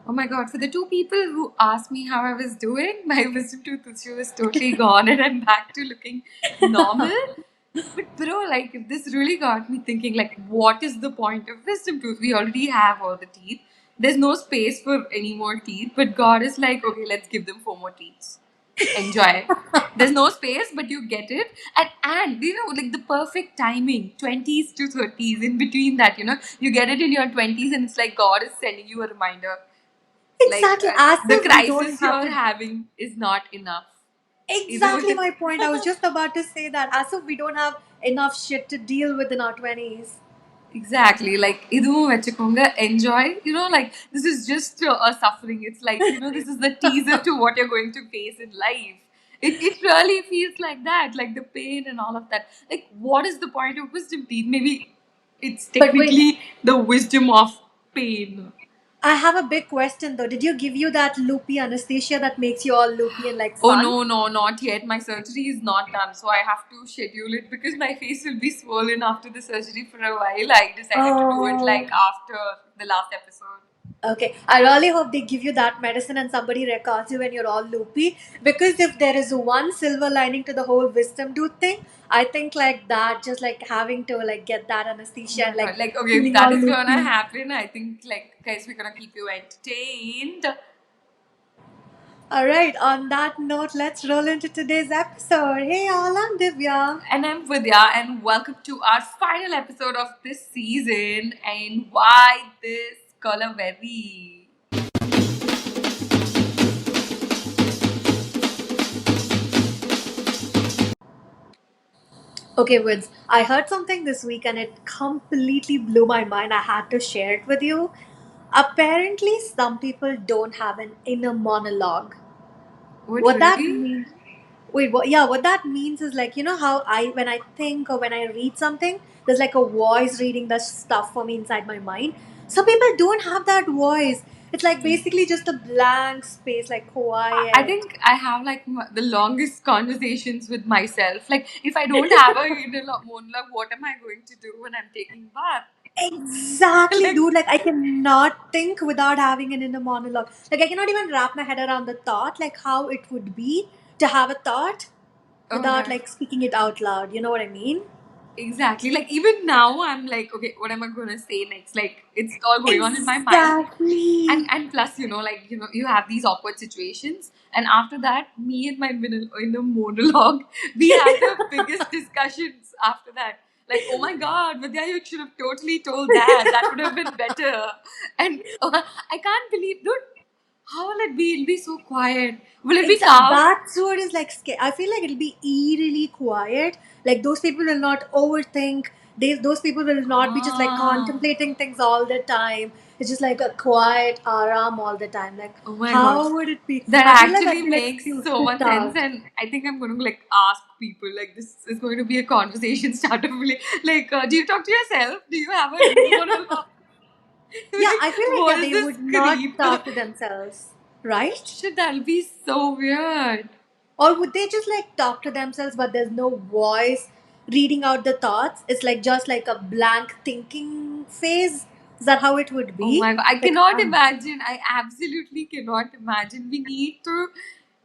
Oh my god, for the two people who asked me how I was doing, my wisdom tooth issue is totally gone and I'm back to looking normal. But bro, like this really got me thinking, like, what is the point of wisdom tooth? We already have all the teeth. There's no space for any more teeth, but God is like, okay, let's give them four more teeth. Enjoy. There's no space, but you get it. And you know, like the perfect timing, 20s to 30s, in between that, you get it in your 20s and it's like God is sending you a reminder. Like Exactly, as the if we don't crisis have you're to. having is not enough. Either Exactly way. my point. I was just about to say that, as if we don't have enough shit to deal with in our 20s. Exactly. Like, இதுவும் வச்சுக்கோங்க, enjoy. Like, this is just a suffering. It's like, this is the teaser to what you're going to face in life. It really feels like that, like the pain and all of that. Like, what is the point of wisdom teeth? Maybe it's But wait, technically the wisdom of pain. I have a big question though. Did you give you that loopy anesthesia that makes you all loopy and like Oh fun? no, no, not yet. My surgery is not done, so I have to schedule it because my face will be swollen after the surgery for a while. I decided to do it like Oh. after the last episode. Okay, I really hope they give you that medicine and somebody records you when you're all loopy. Because if there is one silver lining to the whole wisdom tooth thing, I think like that, just like having to like get that Oh anesthesia my and like god. Like, okay, if feeling that all is gonna loopy. happen, I think, like, guys, we're gonna keep you entertained. All right, on that note, let's roll into today's episode. Hey, all, I'm Divya. And I'm Vidya, and welcome to our final episode of this season. And why this color berry? Okay, Wids, I heard something this week and it completely blew my mind. I had to share it with you. Apparently, some people don't have an inner monologue. What, What that really? means? Wait, what? Yeah, what that means is like, you know how when I think or when I read something, there's like a voice reading the stuff for me inside my mind. Some people don't have that voice. It's like basically just a blank space, like I quiet. think I have like the longest conversations with myself. Like, if I don't have a inner monologue, what am I going to do when I'm taking bath? Exactly, Like, dude. Like I cannot think without having an inner monologue. Like I cannot even wrap my head around the thought, like how it would be to have a thought oh my without god. like speaking it out loud. You know what I mean? Exactly. Like even now I'm like, okay, what am I gonna say next? Like it's all going on in my mind. And Exactly. plus, you have these awkward situations. And after that, me and my inner monologue, we have the biggest discussions after that. Like, oh my god, Vidya, you should have totally told that. That would have been better. And I can't believe, dude, how will it be? It'll be so quiet. Will it be calm? That's what is like scary. I feel like it'll be eerily quiet. Like those people will not overthink. Those people will not be just like Ah. contemplating things all the time. It's just like a quiet aram all the time. Like Oh my god. how would it be? That I actually feel like makes you so much sit sense, out. and I think I'm going to like ask people like this is going to be a conversation starter. Like, do you talk to yourself? Do you have an inner monologue? Yeah, Like, I feel like what yeah, is they this would not creep? talk to themselves, right? Shit, that'll be so weird. Or would they just like talk to themselves, but there's no voice reading out the thoughts? It's like just like a blank thinking phase. Is that how it would Oh my be? god, I Like, cannot imagine. I absolutely cannot imagine. We need to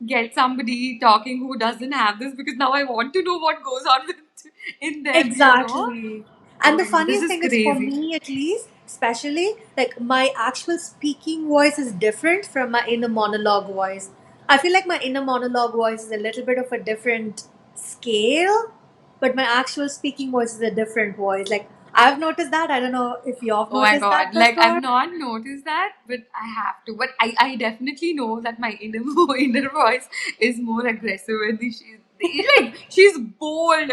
get somebody talking who doesn't have this because now I want to know what goes on in them. exactly. Oh And the my god, this funniest is thing is for crazy. me at least, especially, like my actual speaking voice is different from my inner monologue voice. I feel like my inner monologue voice is a little bit of a different scale, but my actual speaking voice is a different voice. Like I've noticed that. I don't know if you've Oh my noticed god, that like I've before. not noticed that, but I have to. But I definitely know that my inner voice is more aggressive and she's bold,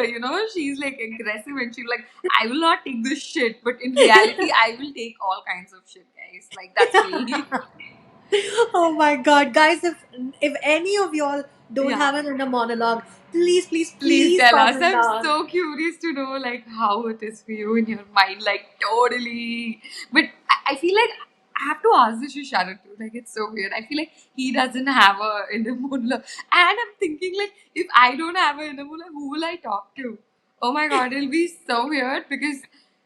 she's like aggressive and she's like, I will not take this shit, but in reality I will take all kinds of shit, guys. Like that's me. Oh my god, guys! If any of y'all don't Yeah. have an inner monologue, please, please, Please please tell us. comment I'm down. so curious to know like how it is for you in your mind. Like totally. But I feel like I have to ask this to Sharat too. Like it's so weird. I feel like he doesn't have a inner monologue. And I'm thinking like if I don't have an inner monologue, who will I talk to? Oh my god, it'll be so weird because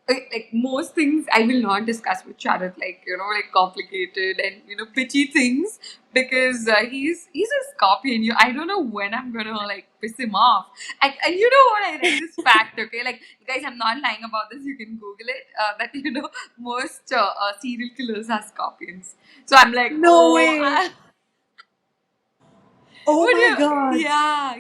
like most things I will not discuss with Sharad, like like complicated and pitchy things, because he's a Scorpion. I don't know when I'm gonna like piss him off. And you know what? I read this fact. Okay, like guys, I'm not lying about this. You can Google it. That most serial killers are Scorpions. So I'm like, No oh, way. Oh but my god.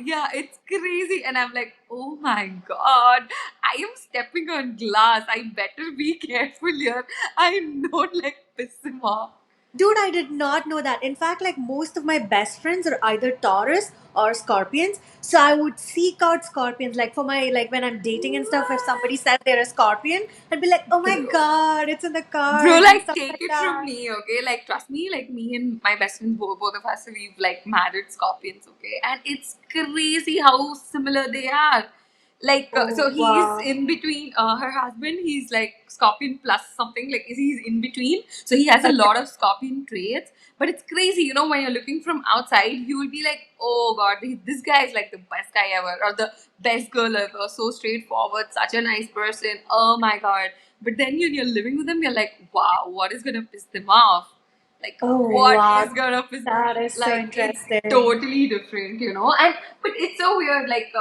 yeah, it's crazy. And I'm like, oh my god, I am stepping on glass. I better be careful here. I don't like piss him off. Dude, I did not know that. In fact, like most of my best friends are either Taurus or Scorpions. So I would seek out Scorpions. Like for my like when I'm dating and stuff, if somebody said they're a Scorpion, I'd be like, oh my Bro, god, it's in the bro, cards and like stuff take like it from that. me, okay? Like trust me, like me and my best friend, both of us, we've like married Scorpions, okay? And it's crazy how similar they are. Like so Oh he's wow. in between her husband, he's like Scorpion plus something, like he's in between, so he has a Okay. lot of Scorpion traits. But it's crazy, when you're looking from outside, you will be like, oh god, this guy is like the best guy ever, or the best girl ever, so straightforward, such a nice person, oh my god. But then when you're living with them, you're like, wow, what is gonna piss them off? Like, Oh what is wow. gonna piss? That is so Like, it's interesting. totally different. And but it's so weird. Like,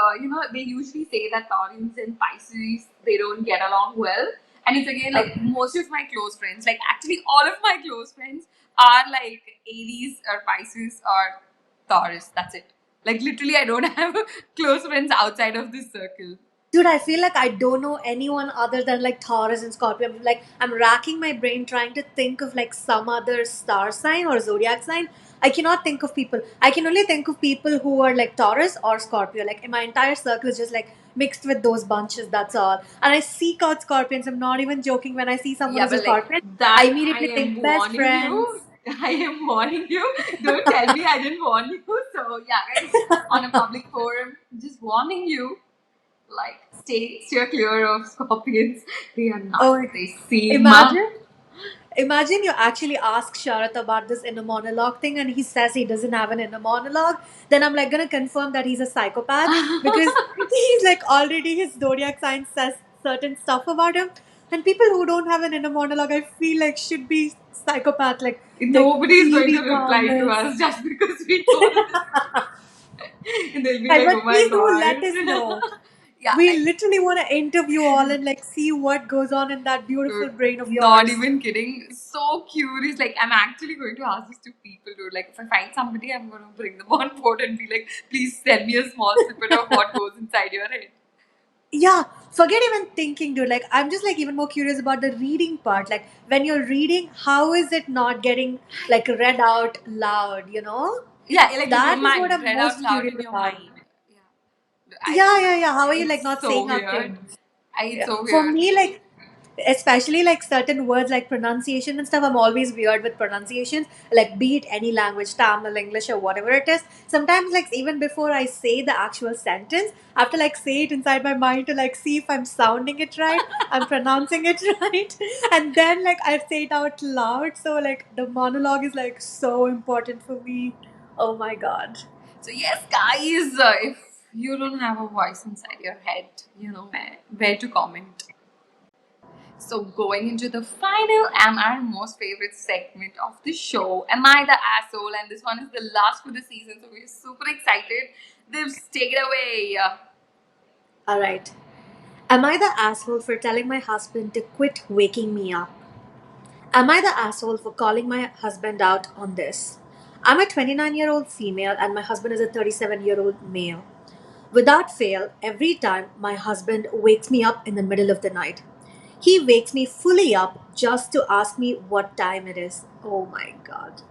they usually say that Taurans and Pisces, they don't get along well. And it's again like Okay. most of my close friends, like actually all of my close friends are like Aries or Pisces or Taurus. That's it. Like literally, I don't have close friends outside of this circle. Dude, I feel like I don't know anyone other than like Taurus and Scorpio. Like I'm racking my brain trying to think of like some other star sign or zodiac sign. I cannot think of people. I can only think of people who are like Taurus or Scorpio. Like in my entire circle is just like mixed with those bunches. That's all. And I seek out Scorpions. I'm not even joking. When I see someone Yeah, who's a but like Scorpion, I that, I immediately am think best warning friends. you. I am warning you. Don't tell me I didn't warn you. So yeah, guys, on a public forum, just warning you. Like, steer clear of scorpions. They are Oh, nuts. my- They seem. imagine. Imagine you actually ask Sharat about this inner monologue thing and he says he doesn't have an inner monologue. Then I'm like gonna confirm that he's a psychopath because he's like already his zodiac sign says certain stuff about him. And people who don't have an inner monologue, I feel like should be psychopath, like Nobody is going to TV reply to comments. us just because we told this. And they'll be And like, but oh my please do let us god. know. Yeah, We like, literally want to interview all and like see what goes on in that beautiful dude, brain of not yours. even kidding. So curious. Like, I'm actually going to ask this to people, dude. Like, if I find somebody, I'm going to bring them on board and be like, please send me a small snippet of what goes inside your head. Yeah, forget even thinking, dude. Like, I'm just like even more curious about the reading part. Like, when you're reading, how is it not getting like read out loud, you know? Yeah, like in your That is what mind, I'm read out most loud curious in your about. mind. Yeah. Yeah. How are you like It's not so saying out weird. things? It's Yeah. so For weird. me, like, especially like certain words like pronunciation and stuff, I'm always weird with pronunciations, like be it any language, Tamil, English, or whatever it is. Sometimes like even before I say the actual sentence, I have to like say it inside my mind to like see if I'm sounding it right, I'm pronouncing it right, and then like I say it out loud. So like the monologue is like so important for me. Oh my god. So yes, guys, if you don't have a voice inside your head, you know where to comment. So going into the final and our most favorite segment of the show, Am I the Asshole? And this one is the last for the season, so we're super excited. This take it away. All right. Am I the asshole for telling my husband to quit waking me up? Am I the asshole for calling my husband out on this? I'm a 29-year-old female and my husband is a 37-year-old male. Without fail, every time my husband wakes me up in the middle of the night, he wakes me fully up just to ask me what time it is. Oh my god.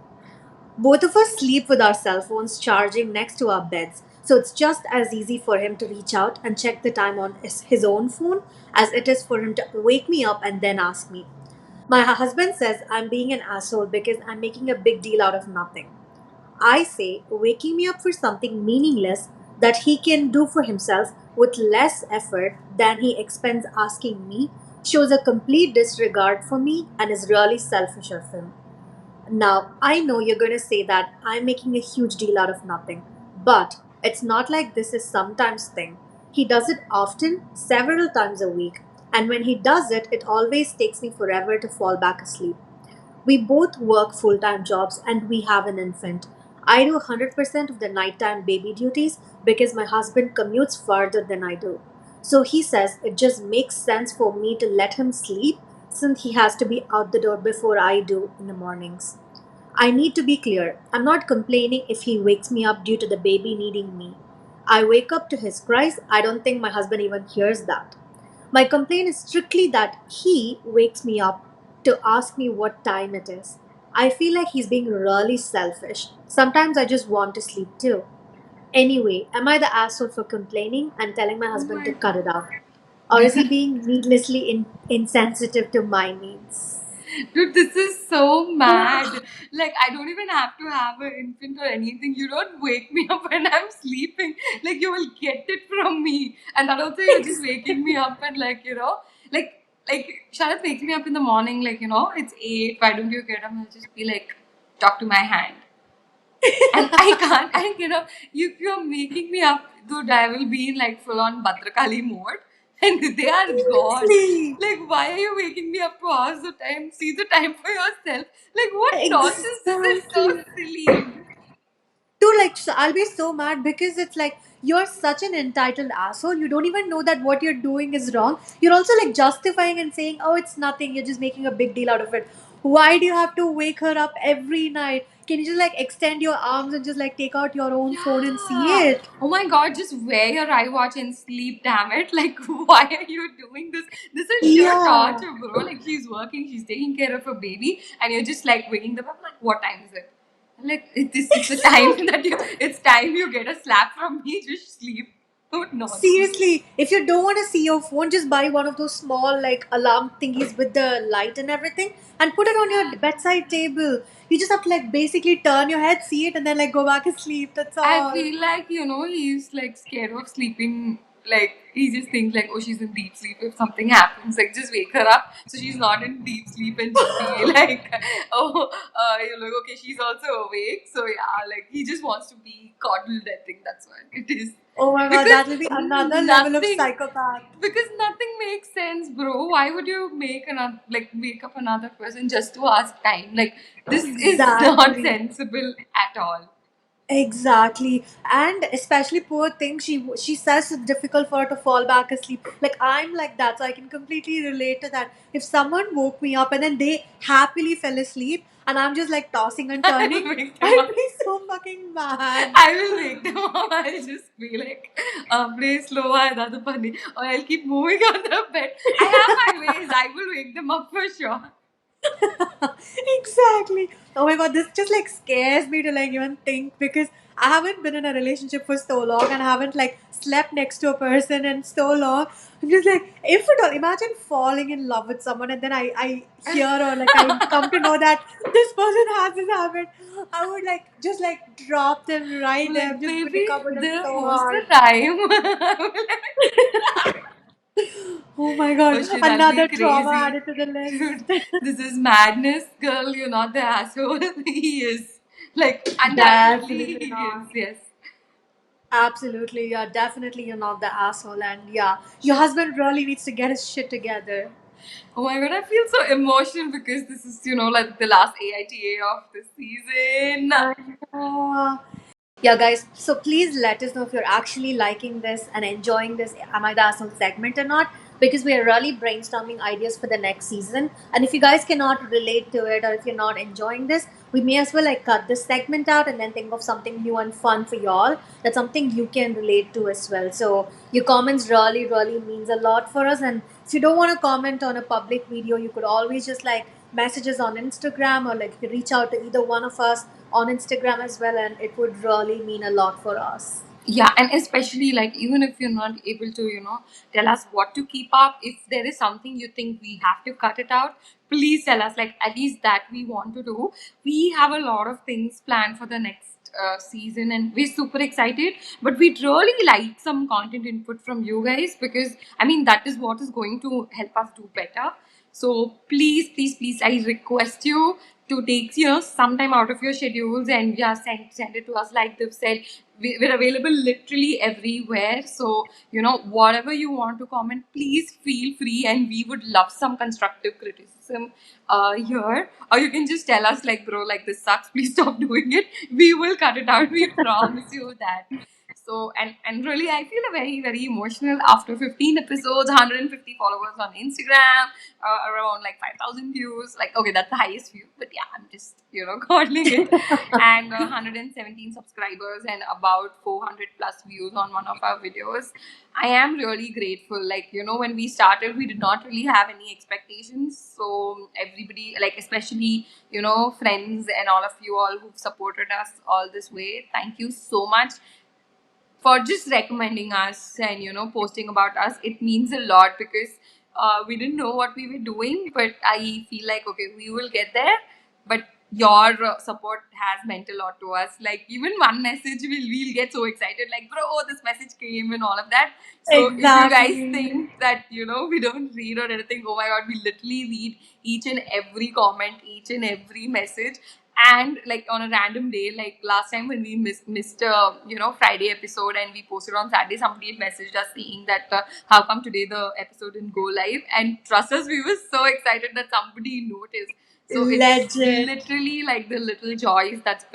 Both of us sleep with our cell phones charging next to our beds, so it's just as easy for him to reach out and check the time on his own phone as it is for him to wake me up and then ask me. My husband says I'm being an asshole because I'm making a big deal out of nothing. I say waking me up for something meaningless that he can do for himself with less effort than he expends asking me shows a complete disregard for me and is really selfish of him. Now, I know you're going to say that I'm making a huge deal out of nothing, but it's not like this is sometimes thing. He does it often, several times a week. And when he does it, it always takes me forever to fall back asleep. We both work full time jobs and we have an infant. I do 100% of the nighttime baby duties because my husband commutes further than I do. So he says it just makes sense for me to let him sleep since he has to be out the door before I do in the mornings. I need to be clear. I'm not complaining if he wakes me up due to the baby needing me. I wake up to his cries. I don't think my husband even hears that. My complaint is strictly that he wakes me up to ask me what time it is. I feel like he's being really selfish. Sometimes I just want to sleep too. Anyway, am I the asshole for complaining and telling my Oh husband my to cut it out? Or is he god. being needlessly insensitive to my needs? Dude, this is so mad. Like, I don't even have to have an infant or anything. You don't wake me up when I'm sleeping. Like, you will get it from me. And that also, you're just waking me up and, like, Sharad wakes me up in the morning, like, it's 8. Why don't you get up? I'll just be like, talk to my hand. And I can't, if you're making me up, dude, I will be in like full on Bhadrakali mode. And they are gone. Seriously. Like, why are you waking me up to ask the time? See the time for yourself. Like, what nonsense? This is so Exactly. silly. Dude, like, I'll be so mad because it's like you're such an entitled asshole. You don't even know that what you're doing is wrong. You're also like justifying and saying, oh, it's nothing. You're just making a big deal out of it. Why do you have to wake her up every night? Can you just like extend your arms and just like take out your own phone and see Yeah. it? Oh my god, just wear your iWatch and sleep, damn it. Like, why are you doing this? This is sheer Yeah. torture, bro. Like, she's working, she's taking care of her baby, and you're just like waking them up. Like, what time is it? Like, it's a time that it's time you get a slap from me, just sleep. What nonsense. Seriously, if you don't want to see your phone, just buy one of those small like alarm thingies with the light and everything and put it on your bedside table. You just have to like basically turn your head, see it, and then like go back and sleep. That's I all. feel like, he's like scared of sleeping. Like, he just thinks, like, oh, she's in deep sleep. If something happens, like, just wake her up so she's not in deep sleep and just be like, oh, you're like, okay, she's also awake. So, yeah, like, he just wants to be coddled. I think that's what it is. Oh my god, Because that will be another level of nothing, psychopath. because nothing makes sense, bro. Why would you make another, like, wake up another person just to ask time? Like, this is not Exactly. sensible at all. Exactly, and especially poor thing. She says it's difficult for her to fall back asleep. Like I'm like that, so I can completely relate to that. If someone woke me up and then they happily fell asleep, and I'm just like tossing and I turning, will wake them I'd up. be so fucking mad. I will wake them up. I'll just be like, play slow, another funny. Or I'll keep moving on the bed. I have my ways. I will wake them up for sure. Exactly. Oh my god, this just like scares me to like even think because I haven't been in a relationship for so long and I haven't like slept next to a person in so long. I'm just like, if at all, imagine falling in love with someone and then I hear or like I come to know that this person has this habit. I would like just like drop them right there. I'm Like, just going to baby, cover them so most of the hard. time. Oh my god, Oh shit, that'll be another trauma crazy. added to the Dude, list. this is madness. Girl, you're not the asshole. He is. Like, undoubtedly, Definitely he is, not. yes. Absolutely, yeah, definitely you're not the asshole, and yeah, your husband really needs to get his shit together. Oh my god, I feel so emotional because this is, like the last AITA of the season. I know. Yeah, guys, so please let us know if you're actually liking this and enjoying this Am I the Asshole segment or not, because we are really brainstorming ideas for the next season. And if you guys cannot relate to it or if you're not enjoying this, we may as well like cut this segment out and then think of something new and fun for y'all. That's something you can relate to as well. So your comments really, really means a lot for us. And if you don't want to comment on a public video, you could always just like message us on Instagram or like you reach out to either one of us on Instagram as well, and it would really mean a lot for us. Yeah, and especially like even if you're not able to, tell us what to keep up, if there is something you think we have to cut it out, please tell us. Like at least that we want to do. We have a lot of things planned for the next season, and we're super excited. But we'd really like some content input from you guys because I mean that is what is going to help us do better. So please, please, please, I request you to take some time out of your schedules and yeah, send it to us. Like they've said, we're available literally everywhere. So whatever you want to comment, please feel free, and we would love some constructive criticism here. Or you can just tell us like, bro, like this sucks. Please stop doing it. We will cut it out. We promise you that. So and really, I feel very very emotional after 15 episodes, 150 followers on Instagram, around like 5,000 views. Like okay, that's the highest view, but yeah, I'm just calling it. And 117 subscribers and about 400 plus views on one of our videos. I am really grateful. Like when we started, we did not really have any expectations. So everybody, like especially friends and all of you all who've supported us all this way, thank you so much for just recommending us and posting about us. It means a lot because we didn't know what we were doing, but I feel like okay, we will get there. But your support has meant a lot to us. Like even one message, we'll get so excited, like bro, oh, this message came and all of that. So if you guys Exactly. think that we don't read or anything, oh my god, we literally read each and every comment, each and every message. And like on a random day, like last time when we missed a Friday episode and we posted on Saturday, somebody had messaged us saying that how come today the episode didn't go live, and trust us, we were so excited that somebody noticed. So it's Legend. literally like the little joys that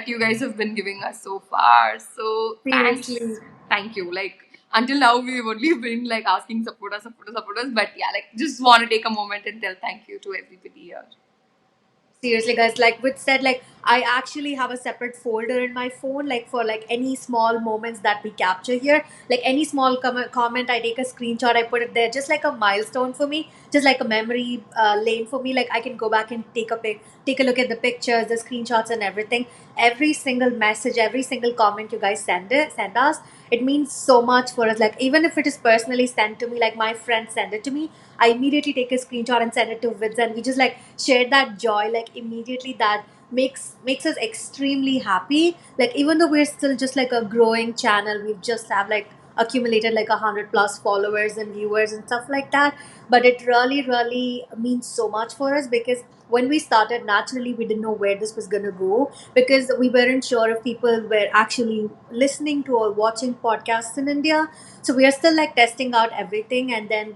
you guys have been giving us so far. So Seriously. thank you. Like until now we've only been like asking support us, but yeah, like just want to take a moment and tell thank you to everybody here. Seriously, guys, like with said, like I actually have a separate folder in my phone, like for like any small moments that we capture here. Like any small comment, I take a screenshot, I put it there, just like a milestone for me, just like a memory lane for me. Like I can go back and take a look at the pictures, the screenshots, and everything. Every single message, every single comment you guys send us, it means so much for us. Like even if it is personally sent to me, like my friend send it to me, I immediately take a screenshot and send it to Vidz, and we just like share that joy like immediately. That makes us extremely happy. Like even though we're still just like a growing channel, we've just have like accumulated like 100 plus followers and viewers and stuff like that. But it really means so much for us because when we started, naturally we didn't know where this was gonna go because we weren't sure if people were actually listening to or watching podcasts in India. So we are still like testing out everything, and then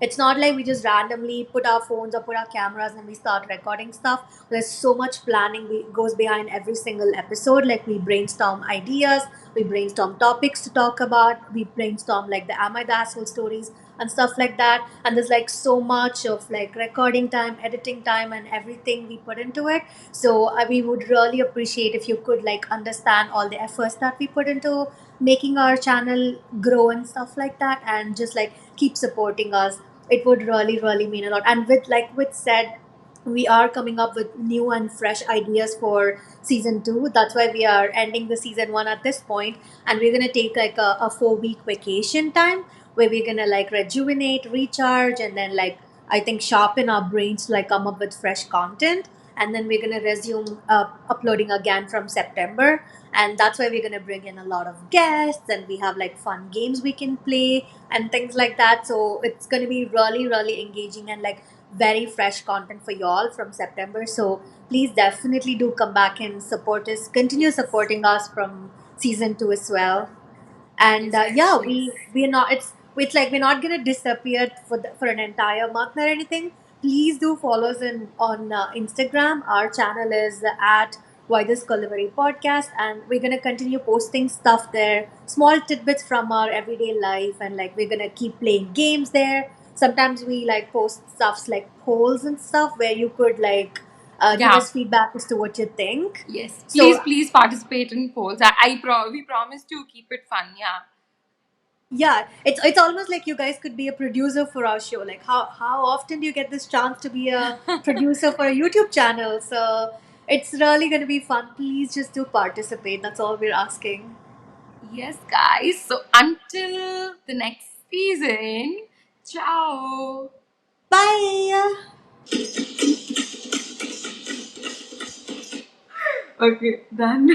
it's not like we just randomly put our phones or put our cameras and we start recording stuff. There's so much planning goes behind every single episode. Like we brainstorm ideas, we brainstorm topics to talk about, we brainstorm like the Am I the Asshole stories and stuff like that. And there's like so much of like recording time, editing time, and everything we put into it. So we would really appreciate if you could like understand all the efforts that we put into making our channel grow and stuff like that, and just like keep supporting us. It would really mean a lot. And with said, we are coming up with new and fresh ideas for season 2. That's why we are ending the season 1 at this point, and we're going to take like a 4 week vacation time where we're going to like rejuvenate, recharge, and then like I think sharpen our brains to like come up with fresh content. And then we're going to resume uploading again from September, and that's why we're going to bring in a lot of guests, and we have like fun games we can play and things like that. So it's going to be really engaging and like very fresh content for y'all from September. So please definitely do come back and support us, continue supporting us from season 2 as well. And yeah, we're not it's like we're not gonna disappear for an entire month or anything. Please do follow us on Instagram. Our channel is at Why This Culinary Podcast, and we're gonna continue posting stuff there, small tidbits from our everyday life, and like we're gonna keep playing games there. Sometimes we like post stuffs like polls and stuff where you could like give Yeah. us feedback as to what you think. Yes. Please, So please participate in polls. We promise to keep it fun. Yeah. yeah, it's almost like you guys could be a producer for our show. Like how often do you get this chance to be a producer for a YouTube channel? So it's really going to be fun. Please just do participate. That's all we're asking. Yes, guys. So until the next season, ciao. Bye. Okay, done.